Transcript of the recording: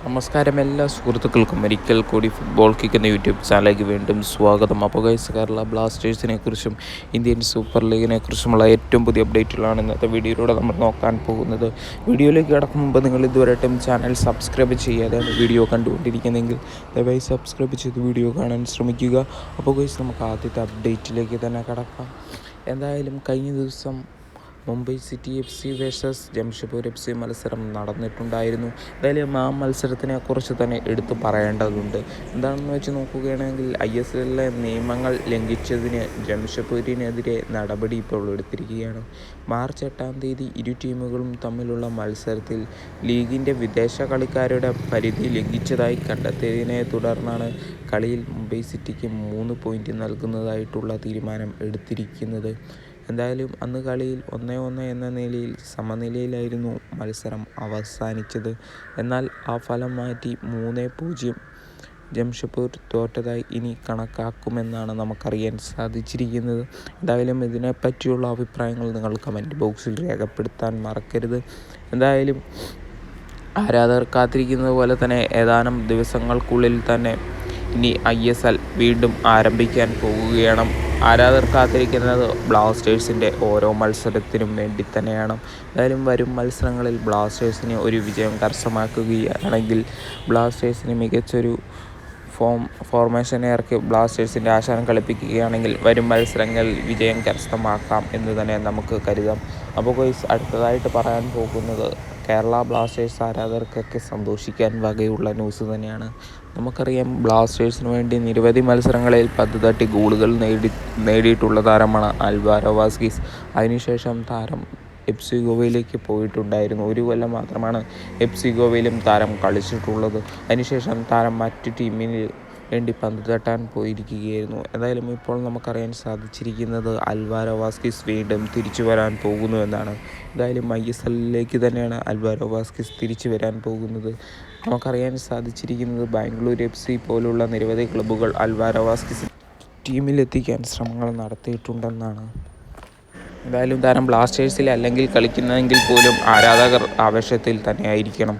നമസ്കാരം എല്ലാ സുഹൃത്തുക്കൾക്കും ഒരിക്കൽ കൂടി ഫുട്ബോൾ കിക്ക് എന്ന യൂട്യൂബ് ചാനലിലേക്ക് വീണ്ടും സ്വാഗതം. അപ്പോൾ ഗൈസ്, കേരള ബ്ലാസ്റ്റേഴ്സിനെ കുറിച്ചും ഇന്ത്യൻ സൂപ്പർ ലീഗിനെ കുറിച്ചുമുള്ള ഏറ്റവും പുതിയ അപ്ഡേറ്റുകളാണ് ഇന്നത്തെ വീഡിയോയിലൂടെ നമ്മൾ നോക്കാൻ പോകുന്നത്. വീഡിയോയിലേക്ക് കടക്കും മുമ്പ് നിങ്ങൾ ഇതുവരെയായിട്ടും ചാനൽ സബ്സ്ക്രൈബ് ചെയ്യാതെയാണ് വീഡിയോ കണ്ടുകൊണ്ടിരിക്കുന്നതെങ്കിൽ ദയവായി സബ്സ്ക്രൈബ് ചെയ്ത് വീഡിയോ കാണാൻ ശ്രമിക്കുക. അപ്പോൾ ഗൈസ്, നമുക്ക് ആദ്യത്തെ അപ്ഡേറ്റിലേക്ക് തന്നെ കടക്കാം. എന്തായാലും കഴിഞ്ഞ ദിവസം Mumbai city FC versus Jamshedpur FC മത്സരം നടന്നിട്ടുണ്ടായിരുന്നു. എന്തായാലും ആ മത്സരത്തിനെ കുറിച്ച് തന്നെ എടുത്തു പറയേണ്ടതുണ്ട്. എന്താണെന്ന് വെച്ച് നോക്കുകയാണെങ്കിൽ ISLലെ നിയമങ്ങൾ ലംഘിച്ചതിന് ജംഷഡ്പൂരിനെതിരെ നടപടി ഇപ്പോൾ എടുത്തിരിക്കുകയാണ്. മാർച്ച് 8 ഇരു ടീമുകളും തമ്മിലുള്ള മത്സരത്തിൽ ലീഗിൻ്റെ വിദേശ കളിക്കാരുടെ പരിധി ലംഘിച്ചതായി കണ്ടെത്തിയതിനെ തുടർന്നാണ് കളിയിൽ മുംബൈ സിറ്റിക്ക് 3 പോയിൻ്റ് നൽകുന്നതായിട്ടുള്ള തീരുമാനം എടുത്തിരിക്കുന്നത്. എന്തായാലും അന്ന് കളിയിൽ 1-1 എന്ന നിലയിൽ സമനിലയിലായിരുന്നു മത്സരം അവസാനിച്ചത്. എന്നാൽ ആ ഫലം മാറ്റി 3-0 ജംഷഡ്പൂർ തോറ്റതായി ഇനി കണക്കാക്കുമെന്നാണ് നമുക്കറിയാൻ സാധിച്ചിരിക്കുന്നത്. എന്തായാലും ഇതിനെപ്പറ്റിയുള്ള അഭിപ്രായങ്ങൾ നിങ്ങൾ കമൻറ്റ് ബോക്സിൽ രേഖപ്പെടുത്താൻ മറക്കരുത്. എന്തായാലും ആരാധകർ കാത്തിരിക്കുന്നത് പോലെ തന്നെ ഏതാനും ദിവസങ്ങൾക്കുള്ളിൽ തന്നെ ഇനി ISL വീണ്ടും ആരംഭിക്കാൻ പോകുകയാണ്. ആരാധകർ കാത്തിരിക്കുന്നത് ബ്ലാസ്റ്റേഴ്സിൻ്റെ ഓരോ മത്സരത്തിനും വേണ്ടി തന്നെയാണ്. എന്തായാലും വരും മത്സരങ്ങളിൽ ബ്ലാസ്റ്റേഴ്സിന് ഒരു വിജയം കരസ്ഥമാക്കുകയാണെങ്കിൽ ബ്ലാസ്റ്റേഴ്സിന് മികച്ചൊരു ഫോർമേഷൻ ഇറക്കി ബ്ലാസ്റ്റേഴ്സിൻ്റെ ആശാനം കളിപ്പിക്കുകയാണെങ്കിൽ വരും മത്സരങ്ങളിൽ വിജയം കരസ്ഥമാക്കാം എന്ന് തന്നെ നമുക്ക് കരുതാം. അപ്പോൾ ഗൈസ്, അടുത്തതായിട്ട് പറയാൻ പോകുന്നത് കേരള ബ്ലാസ്റ്റേഴ്സ് ആരാധകർക്കൊക്കെ സന്തോഷിക്കാൻ വകയുള്ള ന്യൂസ് തന്നെയാണ്. നമുക്കറിയാം, ബ്ലാസ്റ്റേഴ്സിന് വേണ്ടി നിരവധി മത്സരങ്ങളിൽ 10 തട്ടി ഗോളുകൾ നേടിയിട്ടുള്ള താരമാണ് ആൽവാരോ വാസ്കിസ്. അതിനുശേഷം താരം FC ഗോവയിലേക്ക് പോയിട്ടുണ്ടായിരുന്നു. 1 കൊല്ലം മാത്രമാണ് FC ഗോവയിലും താരം കളിച്ചിട്ടുള്ളത്. അതിനുശേഷം താരം മറ്റ് ടീമിന് വേണ്ടി പന്ത് തട്ടാൻ പോയിരിക്കുകയായിരുന്നു. എന്തായാലും ഇപ്പോൾ നമുക്കറിയാൻ സാധിച്ചിരിക്കുന്നത് ആൽവാരോ വാസ്കിസ് വീണ്ടും തിരിച്ചു വരാൻ പോകുന്നു എന്നാണ്. എന്തായാലും ISLലേക്ക് തന്നെയാണ് ആൽവാരോ വാസ്കിസ് തിരിച്ചു വരാൻ പോകുന്നത്. നമുക്കറിയാൻ സാധിച്ചിരിക്കുന്നത് ബാംഗ്ലൂർ FC പോലുള്ള നിരവധി ക്ലബ്ബുകൾ ആൽവാരോ വാസ്കിസ് ടീമിലെത്തിക്കാൻ ശ്രമങ്ങൾ നടത്തിയിട്ടുണ്ടെന്നാണ്. എന്തായാലും താരം ബ്ലാസ്റ്റേഴ്സിൽ അല്ലെങ്കിൽ കളിക്കുന്നതെങ്കിൽ പോലും ആരാധകർ ആവേശത്തിൽ തന്നെയായിരിക്കണം.